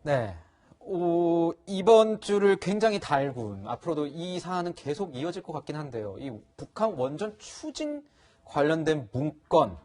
네. 이번 주를 굉장히 달군, 앞으로도 이 사안은 계속 이어질 것 같긴 한데요. 이 북한 원전 추진 관련된 문건,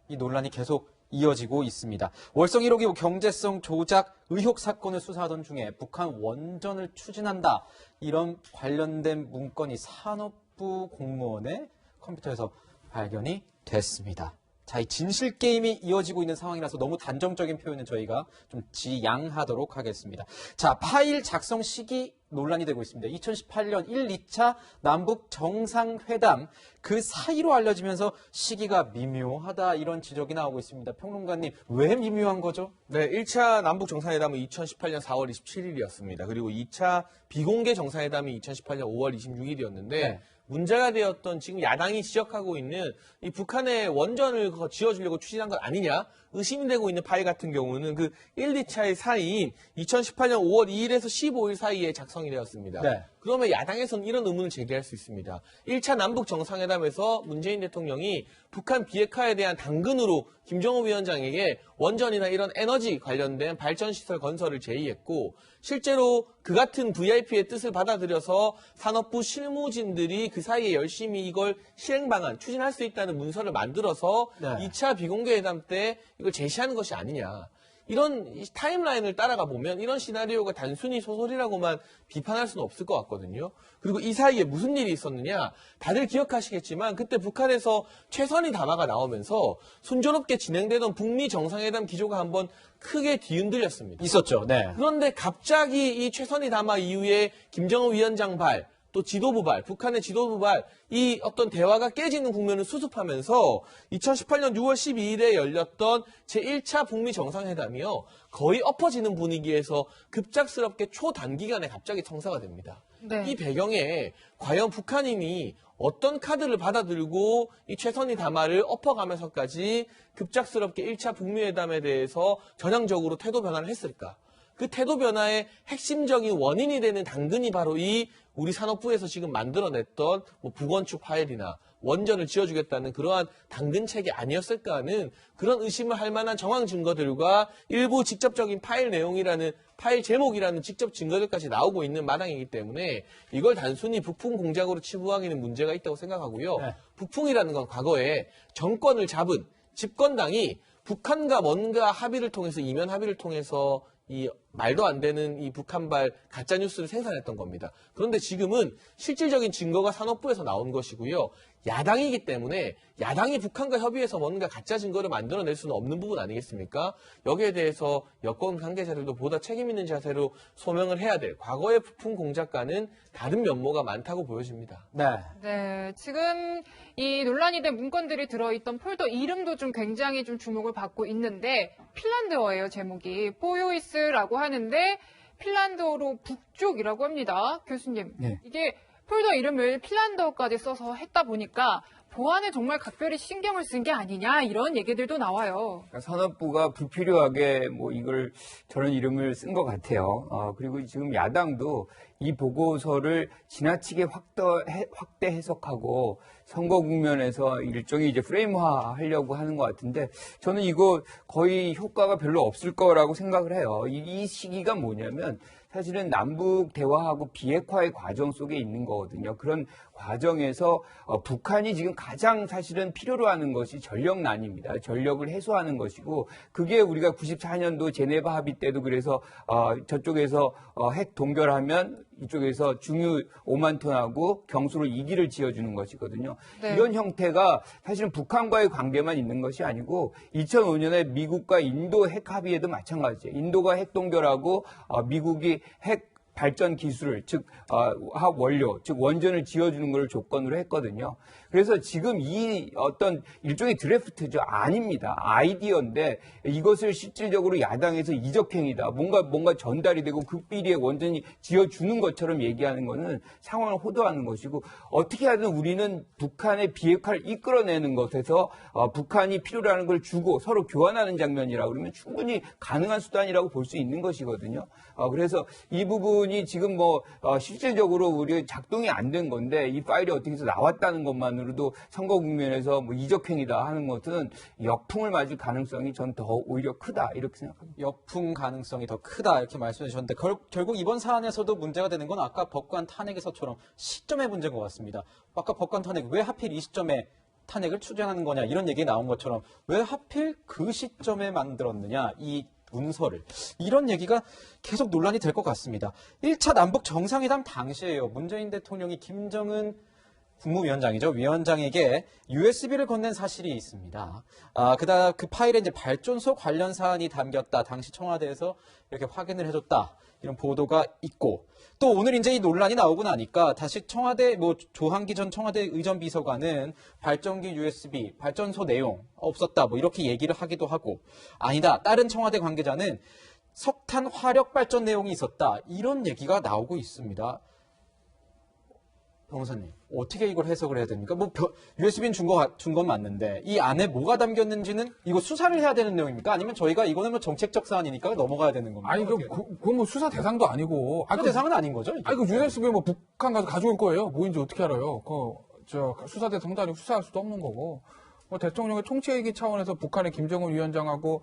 이 논란이 계속 이어지고 있습니다. 월성 1호기 경제성 조작 의혹 사건을 수사하던 중에 북한 원전을 추진한다, 이런 관련된 문건이 산업부 공무원의 컴퓨터에서 발견이 됐습니다. 자, 이 진실 게임이 이어지고 있는 상황이라서 너무 단정적인 표현은 저희가 좀 지양하도록 하겠습니다. 자, 파일 작성 시기 논란이 되고 있습니다. 2018년 1, 2차 남북 정상회담 그 사이로 알려지면서 시기가 미묘하다, 이런 지적이 나오고 있습니다. 평론가님, 왜 미묘한 거죠? 네, 1차 남북 정상회담은 2018년 4월 27일이었습니다. 그리고 2차 비공개 정상회담이 2018년 5월 26일이었는데 네. 문제가 되었던 지금 야당이 지적하고 있는 이 북한의 원전을 지어주려고 추진한 것 아니냐 의심이 되고 있는 파일 같은 경우는 그 1, 2차의 사이인 2018년 5월 2일에서 15일 사이에 작성이 되었습니다. 네. 그러면 야당에서는 이런 의문을 제기할 수 있습니다. 1차 남북 정상회담에서 문재인 대통령이 북한 비핵화에 대한 당근으로 김정은 위원장에게 원전이나 이런 에너지 관련된 발전시설 건설을 제의했고, 실제로 그 같은 VIP의 뜻을 받아들여서 산업부 실무진들이 그 사이에 열심히 이걸 실행 방안, 추진할 수 있다는 문서를 만들어서 네. 2차 비공개 회담 때 이걸 제시하는 것이 아니냐. 이런 타임라인을 따라가 보면 이런 시나리오가 단순히 소설이라고만 비판할 수는 없을 것 같거든요. 그리고 이 사이에 무슨 일이 있었느냐. 다들 기억하시겠지만 그때 북한에서 최선희 담화가 나오면서 순조롭게 진행되던 북미 정상회담 기조가 한번 크게 뒤흔들렸습니다. 있었죠. 네. 그런데 갑자기 이 최선희 담화 이후에 김정은 위원장 발, 또 지도부 발, 북한의 지도부 발, 이 어떤 대화가 깨지는 국면을 수습하면서 2018년 6월 12일에 열렸던 제1차 북미 정상회담이요, 거의 엎어지는 분위기에서 급작스럽게 초단기간에 갑자기 성사가 됩니다. 네. 이 배경에 과연 북한인이 어떤 카드를 받아들고 이 최선희 담화를 엎어가면서까지 급작스럽게 1차 북미 회담에 대해서 전향적으로 태도 변화를 했을까? 그 태도 변화의 핵심적인 원인이 되는 당근이 바로 이 우리 산업부에서 지금 만들어냈던 뭐 북원축 파일이나 원전을 지어주겠다는 그러한 당근책이 아니었을까 하는 그런 의심을 할 만한 정황 증거들과 일부 직접적인 파일 내용이라는, 파일 제목이라는 직접 증거들까지 나오고 있는 마당이기 때문에 이걸 단순히 북풍 공작으로 치부하기는 문제가 있다고 생각하고요. 네. 북풍이라는 건 과거에 정권을 잡은 집권당이 북한과 뭔가 합의를 통해서, 이면 합의를 통해서 이 말도 안 되는 이 북한발 가짜뉴스를 생산했던 겁니다. 그런데 지금은 실질적인 증거가 산업부에서 나온 것이고요. 야당이기 때문에 야당이 북한과 협의해서 뭔가 가짜 증거를 만들어낼 수는 없는 부분 아니겠습니까? 여기에 대해서 여권 관계자들도 보다 책임 있는 자세로 소명을 해야 될, 과거의 북풍 공작과는 다른 면모가 많다고 보여집니다. 네. 네, 지금 이 논란이 된 문건들이 들어있던 폴더 이름도 좀 굉장히 좀 주목을 받고 있는데, 핀란드어예요, 제목이. 포요이스라고 하는데 핀란드어로 북쪽이라고 합니다. 교수님, 네. 이게 폴더 이름을 핀란드어까지 써서 했다 보니까 보안에 정말 각별히 신경을 쓴 게 아니냐, 이런 얘기들도 나와요. 그러니까 산업부가 불필요하게 뭐 이걸 저런 이름을 쓴 것 같아요. 그리고 지금 야당도 이 보고서를 지나치게 확대 해석하고 선거 국면에서 일종의 이제 프레임화 하려고 하는 것 같은데, 저는 이거 거의 효과가 별로 없을 거라고 생각을 해요. 이 시기가 뭐냐면 사실은 남북 대화하고 비핵화의 과정 속에 있는 거거든요. 그런 과정에서 북한이 지금 가장 사실은 필요로 하는 것이 전력난입니다. 전력을 해소하는 것이고, 그게 우리가 94년도 제네바 합의 때도 그래서 저쪽에서 핵 동결하면 이쪽에서 중유 5만 톤하고 경수로 2기를 지어주는 것이거든요. 네. 이런 형태가 사실은 북한과의 관계만 있는 것이 아니고 2005년에 미국과 인도 핵 합의에도 마찬가지예요. 인도가 핵 동결하고 미국이 핵 발전 기술을, 즉 화학 원료, 즉 원전을 지어주는 것을 조건으로 했거든요. 그래서 지금 이 어떤 일종의 드래프트죠. 아닙니다. 아이디어인데 이것을 실질적으로 야당에서 이적행위다, 뭔가 전달이 되고 그 비리에 원전이 지어주는 것처럼 얘기하는 것은 상황을 호도하는 것이고, 어떻게 하든 우리는 북한의 비핵화를 이끌어내는 것에서 북한이 필요로 하는 걸 주고 서로 교환하는 장면이라고 그러면 충분히 가능한 수단이라고 볼 수 있는 것이거든요. 그래서 이 부분이 지금 실질적으로 우리 작동이 안 된 건데 이 파일이 어떻게 해서 나왔다는 것만으로 것만으로도 선거 국면에서 뭐 이적행위다 하는 것은 역풍을 맞을 가능성이 전 더 오히려 크다 이렇게 생각합니다. 역풍 가능성이 더 크다 이렇게 말씀해 주셨는데 결국 이번 사안에서도 문제가 되는 건 아까 법관 탄핵에서처럼 시점의 문제인 것 같습니다. 아까 법관 탄핵 왜 하필 이 시점에 탄핵을 추진하는 거냐 이런 얘기 나온 것처럼 왜 하필 그 시점에 만들었느냐 이 문서를 이런 얘기가 계속 논란이 될 것 같습니다. 1차 남북 정상회담 당시에요. 문재인 대통령이 김정은 국무위원장이죠. 위원장에게 USB를 건넨 사실이 있습니다. 그 파일에 이제 발전소 관련 사안이 담겼다. 당시 청와대에서 이렇게 확인을 해줬다. 이런 보도가 있고 또 오늘 이제 이 논란이 나오고 나니까 다시 청와대 조한기 전 청와대 의전비서관은 발전기 USB 발전소 내용 없었다. 이렇게 얘기를 하기도 하고 아니다. 다른 청와대 관계자는 석탄 화력 발전 내용이 있었다. 이런 얘기가 나오고 있습니다. 변호사님, 어떻게 이걸 해석을 해야 됩니까? USB는 준 건 맞는데, 이 안에 뭐가 담겼는지는 이거 수사를 해야 되는 내용입니까? 아니면 저희가 이거는 정책적 사안이니까 넘어가야 되는 겁니까? 아니, 그건 뭐 수사 대상도 아니고. 수사 대상은 아닌 거죠? 이게? 아니, 그 USB 북한 가서 가져올 거예요. 뭐인지 어떻게 알아요? 수사 대상도 아니고 수사할 수도 없는 거고. 대통령의 통치회기 차원에서 북한의 김정은 위원장하고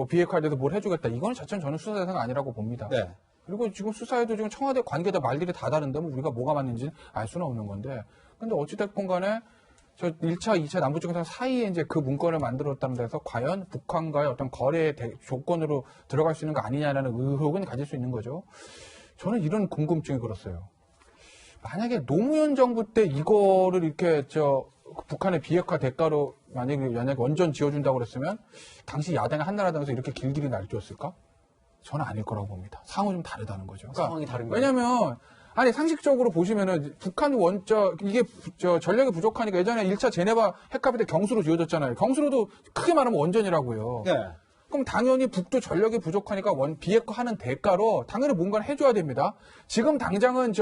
비핵화에 대해서 뭘 해주겠다. 이건 자체는 저는 수사 대상 아니라고 봅니다. 네. 그리고 지금 수사에도 지금 청와대 관계자 말들이 다 다른데 우리가 뭐가 맞는지는 알 수는 없는 건데. 근데 어찌됐건 간에 1차, 2차 남북정상 사이에 이제 그 문건을 만들었다는 데서 과연 북한과의 어떤 거래 조건으로 들어갈 수 있는 거 아니냐라는 의혹은 가질 수 있는 거죠. 저는 이런 궁금증이 들었어요. 만약에 노무현 정부 때 이거를 이렇게 북한의 비핵화 대가로 만약에 원전 지어준다고 그랬으면 당시 야당의 한나라당에서 이렇게 길길이 날뛰었을까? 저는 아닐 거라고 봅니다. 상황이 좀 다르다는 거죠. 그러니까 상황이 다른 거예요? 왜냐면 상식적으로 보시면은 북한 이게 전력이 부족하니까 예전에 1차 제네바 핵합의 때 경수로 지어졌잖아요. 경수로도 크게 말하면 원전이라고요. 네. 그럼 당연히 북도 전력이 부족하니까 비핵화하는 대가로 당연히 뭔가를 해줘야 됩니다. 지금 당장은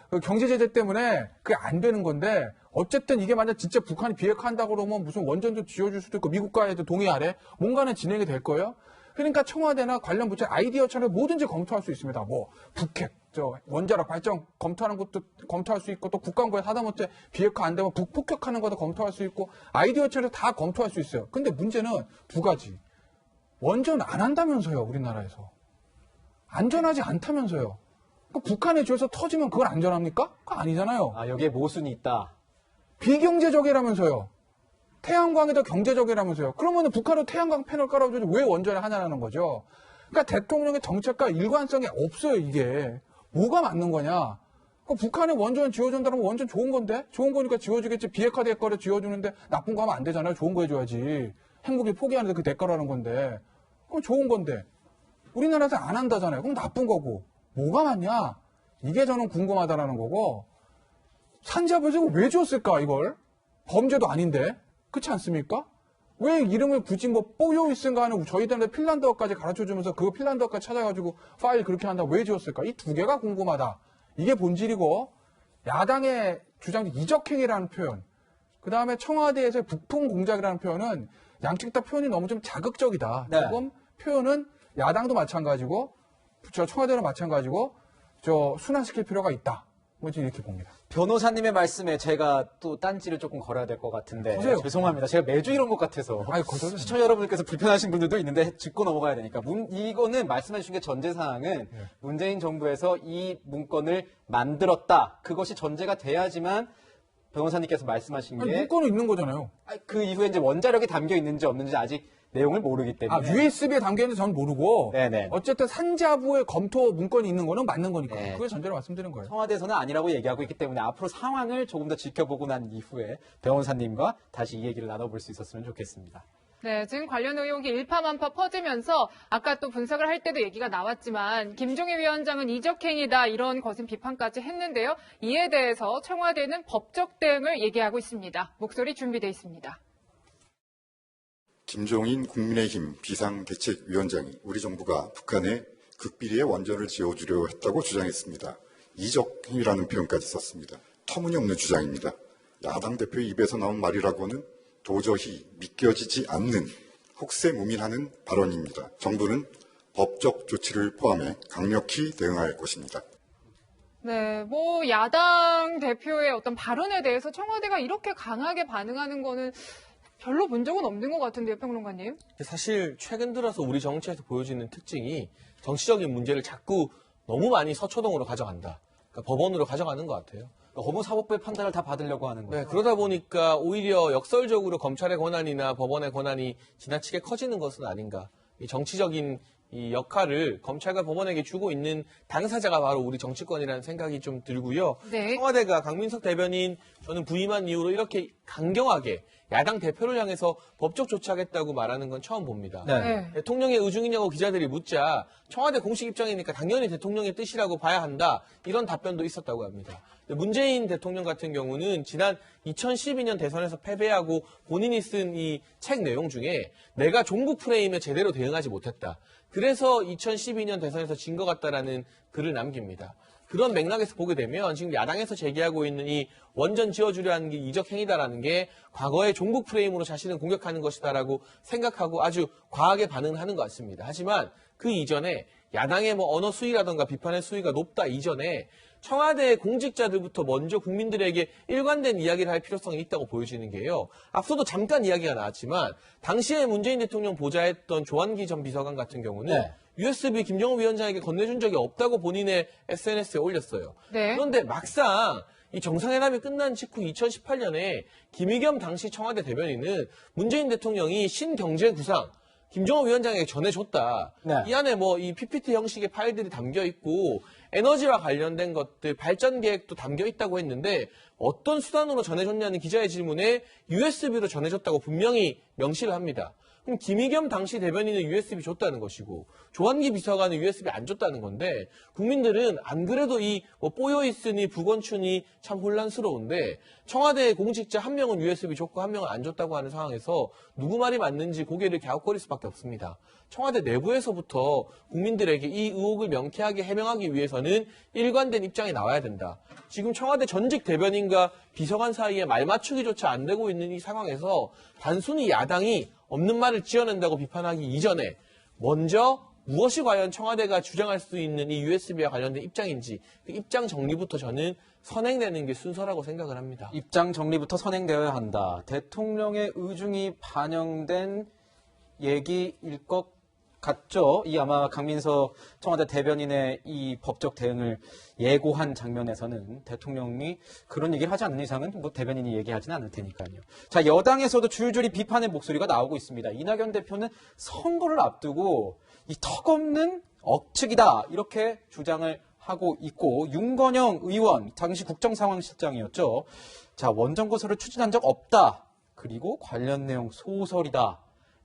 그 경제 제재 때문에 그게 안 되는 건데 어쨌든 이게 만약 진짜 북한이 비핵화한다고 그러면 무슨 원전도 지어줄 수도 있고 미국과의 동의 아래 뭔가는 진행이 될 거예요. 그러니까 청와대나 관련 부처 아이디어처럼 뭐든지 검토할 수 있습니다. 북핵, 원자력 발전 검토하는 것도 검토할 수 있고 또 북한과의 하다못해 비핵화 안 되면 북폭격하는 것도 검토할 수 있고 아이디어처럼 다 검토할 수 있어요. 근데 문제는 두 가지. 원전 안 한다면서요, 우리나라에서. 안전하지 않다면서요. 북한에 지어서 터지면 그걸 안전합니까? 그거 아니잖아요. 여기에 모순이 있다. 비경제적이라면서요. 태양광이 더 경제적이라면서요. 그러면 북한은 태양광 패널 깔아줘도 왜 원전을 하냐는 거죠. 그러니까 대통령의 정책과 일관성이 없어요, 이게. 뭐가 맞는 거냐. 북한에 원전 지어준다면 원전 좋은 건데? 좋은 거니까 지어주겠지. 비핵화 대가를 지어주는데 나쁜 거 하면 안 되잖아요. 좋은 거 해줘야지. 핵무기 포기하는데 그 대가로 하는 건데. 그럼 좋은 건데. 우리나라에서 안 한다잖아요. 그럼 나쁜 거고. 뭐가 맞냐? 이게 저는 궁금하다라는 거고. 산자부에서 왜 줬을까, 이걸? 범죄도 아닌데. 그렇지 않습니까? 왜 이름을 굳이 뽀요이슨가 하는 저희들한테 핀란드어까지 가르쳐주면서 그 핀란드어까지 찾아가지고 파일 그렇게 한다고 왜 지었을까? 이 두 개가 궁금하다. 이게 본질이고 야당의 주장 이적행위라는 표현 그 다음에 청와대에서의 북풍 공작이라는 표현은 양측 다 표현이 너무 좀 자극적이다. 네. 조금 표현은 야당도 마찬가지고 청와대도 마찬가지고 순환시킬 필요가 있다. 이렇게 봅니다. 변호사님의 말씀에 제가 또 딴지를 조금 걸어야 될 것 같은데 거세요. 죄송합니다. 제가 매주 이런 것 같아서 거절은 시청자 여러분께서 불편하신 분들도 있는데 짚고 넘어가야 되니까 이거는 말씀해 주신 게 전제 사항은 문재인 정부에서 이 문건을 만들었다. 그것이 전제가 돼야지만 변호사님께서 말씀하신 게 문건은 있는 거잖아요. 그 이후에 이제 원자력이 담겨 있는지 없는지 아직 내용을 모르기 때문에 USB에 담겨있는지 저는 모르고 네네. 어쨌든 산자부의 검토 문건이 있는 거는 맞는 거니까 네. 그게 전제로 말씀드린 거예요. 청와대에서는 아니라고 얘기하고 있기 때문에 앞으로 상황을 조금 더 지켜보고 난 이후에 변호사님과 다시 이 얘기를 나눠볼 수 있었으면 좋겠습니다. 네, 지금 관련 의혹이 일파만파 퍼지면서 아까 또 분석을 할 때도 얘기가 나왔지만 김종희 위원장은 이적행위다 이런 거센 비판까지 했는데요. 이에 대해서 청와대는 법적 대응을 얘기하고 있습니다. 목소리 준비되어 있습니다. 김종인 국민의힘 비상대책위원장이 우리 정부가 북한에 극비리의 원전을 지어주려 했다고 주장했습니다. 이적행위라는 표현까지 썼습니다. 터무니없는 주장입니다. 야당 대표의 입에서 나온 말이라고는 도저히 믿겨지지 않는 혹세무민하는 발언입니다. 정부는 법적 조치를 포함해 강력히 대응할 것입니다. 네, 뭐 야당 대표의 어떤 발언에 대해서 청와대가 이렇게 강하게 반응하는 거는 별로 본 적은 없는 것 같은데요, 평론가님. 사실 최근 들어서 우리 정치에서 보여지는 특징이 정치적인 문제를 자꾸 너무 많이 서초동으로 가져간다. 그러니까 법원으로 가져가는 것 같아요. 너무 사법부의 판단을 다 받으려고 하는 거예요. 네, 그러다 보니까 오히려 역설적으로 검찰의 권한이나 법원의 권한이 지나치게 커지는 것은 아닌가. 이 정치적인 이 역할을 검찰과 법원에게 주고 있는 당사자가 바로 우리 정치권이라는 생각이 좀 들고요. 네. 청와대가 강민석 대변인 저는 부임한 이후로 이렇게 강경하게 야당 대표를 향해서 법적 조치하겠다고 말하는 건 처음 봅니다. 네. 대통령의 의중이냐고 기자들이 묻자 청와대 공식 입장이니까 당연히 대통령의 뜻이라고 봐야 한다. 이런 답변도 있었다고 합니다. 문재인 대통령 같은 경우는 지난 2012년 대선에서 패배하고 본인이 쓴 이 책 내용 중에 내가 종북 프레임에 제대로 대응하지 못했다. 그래서 2012년 대선에서 진 것 같다라는 글을 남깁니다. 그런 맥락에서 보게 되면 지금 야당에서 제기하고 있는 이 원전 지어주려 하는 게 이적 행위다라는 게 과거의 종북 프레임으로 자신을 공격하는 것이다라고 생각하고 아주 과하게 반응하는 것 같습니다. 하지만 그 이전에 야당의 뭐 언어 수위라든가 비판의 수위가 높다 이전에 청와대 공직자들부터 먼저 국민들에게 일관된 이야기를 할 필요성이 있다고 보여지는 게요. 앞서도 잠깐 이야기가 나왔지만 당시에 문재인 대통령 보좌했던 조한기 전 비서관 같은 경우는 네. USB 김정은 위원장에게 건네준 적이 없다고 본인의 SNS에 올렸어요. 네. 그런데 막상 이 정상회담이 끝난 직후 2018년에 김의겸 당시 청와대 대변인은 문재인 대통령이 신경제구상 김정은 위원장에게 전해줬다. 네. 이 안에 뭐 이 PPT 형식의 파일들이 담겨 있고 에너지와 관련된 것들 발전 계획도 담겨 있다고 했는데 어떤 수단으로 전해줬냐는 기자의 질문에 USB로 전해줬다고 분명히 명시를 합니다. 그럼 김의겸 당시 대변인은 USB 줬다는 것이고 조한기 비서관은 USB 안 줬다는 건데 국민들은 안 그래도 이 뭐 뽀여 있으니 부건춘이 참 혼란스러운데 청와대 공직자 한 명은 USB 줬고 한 명은 안 줬다고 하는 상황에서 누구 말이 맞는지 고개를 갸웃거릴 수밖에 없습니다. 청와대 내부에서부터 국민들에게 이 의혹을 명쾌하게 해명하기 위해서는 일관된 입장이 나와야 된다. 지금 청와대 전직 대변인과 비서관 사이에 말맞추기조차 안 되고 있는 이 상황에서 단순히 야당이 없는 말을 지어낸다고 비판하기 이전에 먼저 무엇이 과연 청와대가 주장할 수 있는 이 USB와 관련된 입장인지 그 입장 정리부터 저는 선행되는 게 순서라고 생각을 합니다. 입장 정리부터 선행되어야 한다. 대통령의 의중이 반영된 얘기일 것 같죠. 이 아마 강민석 청와대 대변인의 이 법적 대응을 예고한 장면에서는 대통령이 그런 얘기를 하지 않는 이상은 뭐 대변인이 얘기하지는 않을 테니까요. 자, 여당에서도 줄줄이 비판의 목소리가 나오고 있습니다. 이낙연 대표는 선거를 앞두고 이 턱없는 억측이다 이렇게 주장을 하고 있고 윤건영 의원 당시 국정상황실장이었죠. 자, 원전 건설을 추진한 적 없다. 그리고 관련 내용 소설이다.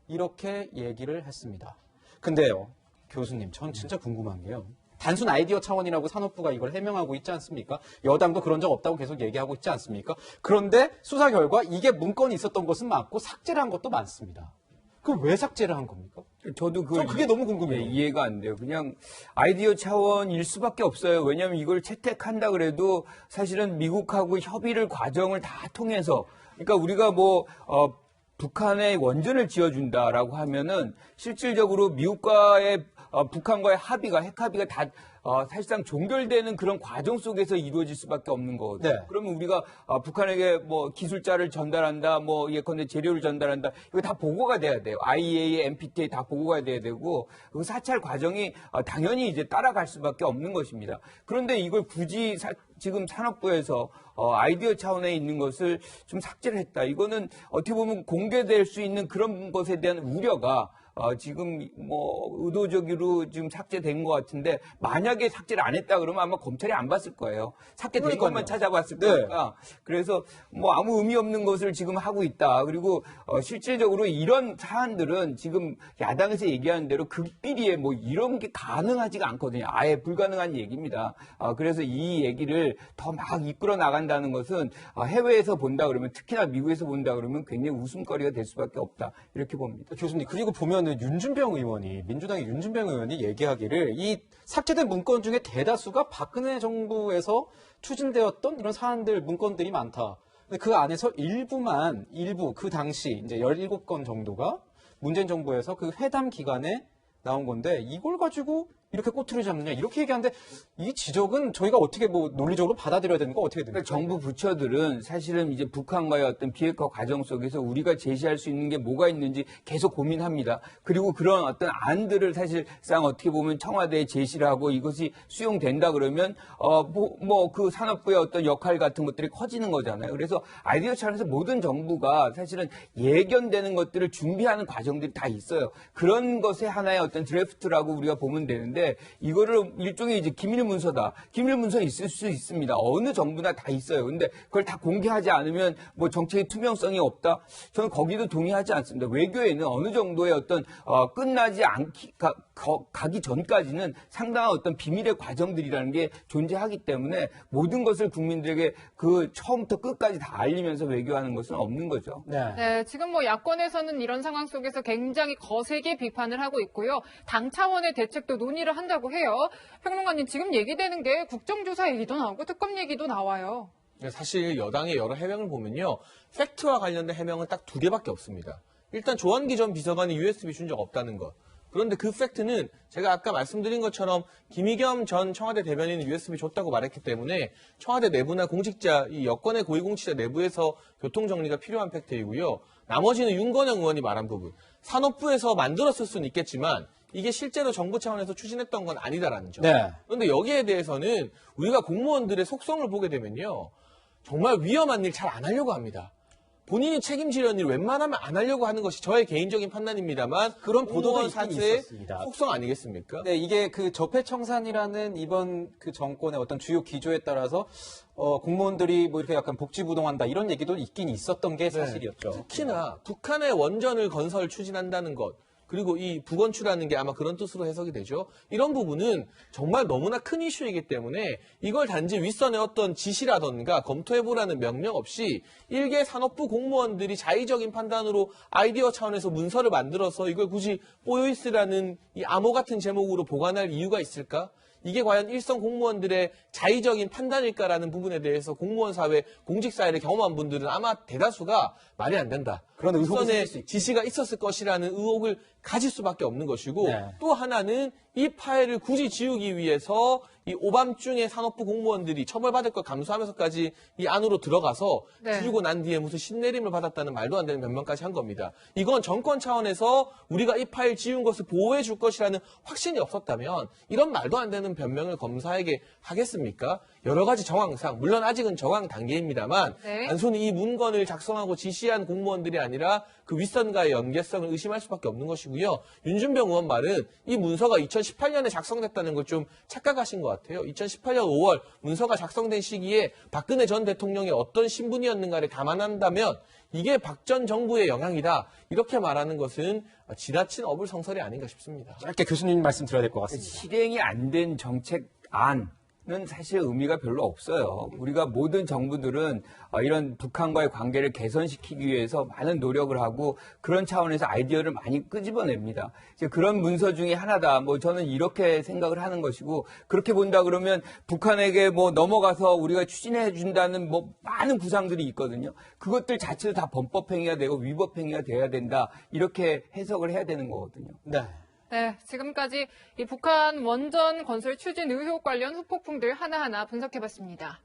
이렇게 얘기를 했습니다. 근데요, 교수님, 전 진짜 궁금한 게요. 단순 아이디어 차원이라고 산업부가 이걸 해명하고 있지 않습니까? 여당도 그런 적 없다고 계속 얘기하고 있지 않습니까? 그런데 수사 결과 이게 문건이 있었던 것은 맞고 삭제를 한 것도 많습니다. 그럼 왜 삭제를 한 겁니까? 저도 전 그게 너무 궁금해요. 이해가 안 돼요. 그냥 아이디어 차원일 수밖에 없어요. 왜냐하면 이걸 채택한다 그래도 사실은 미국하고 협의를 과정을 다 통해서 그러니까 우리가 북한에 원전을 지어준다라고 하면은 실질적으로 미국과의 북한과의 합의가 핵 합의가 다 사실상 종결되는 그런 과정 속에서 이루어질 수밖에 없는 거거든요. 네. 그러면 우리가 북한에게 기술자를 전달한다, 예컨대 재료를 전달한다, 이거 다 보고가 돼야 돼요. IAEA, NPT에 다 보고가 돼야 되고 그 사찰 과정이 당연히 이제 따라갈 수밖에 없는 것입니다. 그런데 이걸 굳이 지금 산업부에서 아이디어 차원에 있는 것을 좀 삭제를 했다. 이거는 어떻게 보면 공개될 수 있는 그런 것에 대한 우려가 지금 의도적으로 지금 삭제된 것 같은데 만약에 삭제를 안 했다 그러면 아마 검찰이 안 봤을 거예요. 삭제된 그러니까요. 것만 찾아봤을 네. 거니까. 그래서 아무 의미 없는 것을 지금 하고 있다. 그리고 실질적으로 이런 사안들은 지금 야당에서 얘기하는 대로 극비리에 이런 게 가능하지가 않거든요. 아예 불가능한 얘기입니다. 그래서 이 얘기를 더 막 이끌어 나간다는 것은 해외에서 본다 그러면 특히나 미국에서 본다 그러면 굉장히 웃음거리가 될 수밖에 없다. 이렇게 봅니다. 교수님, 그리고 보면은 민주당의 윤준병 의원이 얘기하기를 이 삭제된 문건 중에 대다수가 박근혜 정부에서 추진되었던 이런 사안들, 문건들이 많다. 근데 그 안에서 일부 그 당시 이제 17건 정도가 문재인 정부에서 그 회담 기간에 나온 건데 이걸 가지고 이렇게 꼬투리 잡느냐 이렇게 얘기하는데 이 지적은 저희가 어떻게 뭐 논리적으로 받아들여야 되는 거 어떻게 됩니까? 그러니까 정부 부처들은 사실은 이제 북한과의 어떤 비핵화 과정 속에서 우리가 제시할 수 있는 게 뭐가 있는지 계속 고민합니다. 그리고 그런 어떤 안들을 사실상 어떻게 보면 청와대에 제시를 하고 이것이 수용된다 그러면 그 산업부의 어떤 역할 같은 것들이 커지는 거잖아요. 그래서 아이디어 차원에서 모든 정부가 사실은 예견되는 것들을 준비하는 과정들이 다 있어요. 그런 것의 하나의 어떤 드래프트라고 우리가 보면 되는데 이거를 일종의 이제 기밀 문서다. 기밀 문서 있을 수 있습니다. 어느 정부나 다 있어요. 근데 그걸 다 공개하지 않으면 뭐 정책의 투명성이 없다. 저는 거기도 동의하지 않습니다. 외교에는 어느 정도의 어떤 끝나지 않기 가기 전까지는 상당한 어떤 비밀의 과정들이라는 게 존재하기 때문에 모든 것을 국민들에게 그 처음부터 끝까지 다 알리면서 외교하는 것은 없는 거죠. 네, 지금 뭐 야권에서는 이런 상황 속에서 굉장히 거세게 비판을 하고 있고요. 당 차원의 대책도 논의를 한다고 해요. 평론가님, 지금 얘기되는 게 국정조사 얘기도 나오고 특검 얘기도 나와요. 사실 여당의 여러 해명을 보면요. 팩트와 관련된 해명은 딱 2개밖에 없습니다. 일단 조한기 전 비서관이 USB 준 적 없다는 것. 그런데 그 팩트는 제가 아까 말씀드린 것처럼 김의겸 전 청와대 대변인은 USB 줬다고 말했기 때문에 청와대 내부나 공직자, 이 여권의 고위공직자 내부에서 교통정리가 필요한 팩트이고요. 나머지는 윤건영 의원이 말한 부분. 산업부에서 만들었을 수는 있겠지만 이게 실제로 정부 차원에서 추진했던 건 아니다라는 점. 네. 그런데 여기에 대해서는 우리가 공무원들의 속성을 보게 되면요. 정말 위험한 일 잘 안 하려고 합니다. 본인이 책임지려는 일 웬만하면 안 하려고 하는 것이 저의 개인적인 판단입니다만 그런 보도도 공무원 있긴 사태의 있었습니다. 속성 아니겠습니까? 네, 이게 그 적폐청산이라는 이번 그 정권의 어떤 주요 기조에 따라서 공무원들이 뭐 이렇게 약간 복지부동한다 이런 얘기도 있긴 있었던 게 사실이었죠. 특히나 북한의 원전을 건설 추진한다는 것 그리고 이 북원추라는 게 아마 그런 뜻으로 해석이 되죠. 이런 부분은 정말 너무나 큰 이슈이기 때문에 이걸 단지 윗선의 어떤 지시라던가 검토해보라는 명령 없이 일개 산업부 공무원들이 자의적인 판단으로 아이디어 차원에서 문서를 만들어서 이걸 굳이 뽀요이스라는 이 암호 같은 제목으로 보관할 이유가 있을까? 이게 과연 일선 공무원들의 자의적인 판단일까라는 부분에 대해서 공무원 사회, 공직 사회를 경험한 분들은 아마 대다수가 말이 안 된다. 그런 의혹이 일선의 생길 수 있죠. 지시가 있었을 것이라는 의혹을 가질 수밖에 없는 것이고 네. 또 하나는 이 파일을 굳이 지우기 위해서 이 오밤중에 산업부 공무원들이 처벌받을 걸 감수하면서까지 이 안으로 들어가서 네. 지우고 난 뒤에 무슨 신내림을 받았다는 말도 안 되는 변명까지 한 겁니다. 이건 정권 차원에서 우리가 이 파일 지운 것을 보호해 줄 것이라는 확신이 없었다면 이런 말도 안 되는 변명을 검사에게 하겠습니까? 여러 가지 정황상 물론 아직은 정황 단계입니다만 네. 단순히 이 문건을 작성하고 지시한 공무원들이 아니라 그 윗선과의 연계성을 의심할 수밖에 없는 것이고요. 윤준병 의원 말은 이 문서가 2018년에 작성됐다는 걸 좀 착각하신 것 같아요. 2018년 5월 문서가 작성된 시기에 박근혜 전 대통령이 어떤 신분이었는가를 감안한다면 이게 박 전 정부의 영향이다. 이렇게 말하는 것은 지나친 어불성설이 아닌가 싶습니다. 짧게 교수님 말씀 드려야 될 것 같습니다. 실행이 안 된 정책안은 사실 의미가 별로 없어요. 우리가 모든 정부들은 이런 북한과의 관계를 개선시키기 위해서 많은 노력을 하고 그런 차원에서 아이디어를 많이 끄집어냅니다. 이제 그런 문서 중에 하나다. 뭐 저는 이렇게 생각을 하는 것이고 그렇게 본다 그러면 북한에게 뭐 넘어가서 우리가 추진해 준다는 뭐 많은 구상들이 있거든요. 그것들 자체도 다 범법행위가 되고 위법행위가 돼야 된다. 이렇게 해석을 해야 되는 거거든요. 네. 네, 지금까지 이 북한 원전 건설 추진 의혹 관련 후폭풍들 하나하나 분석해봤습니다.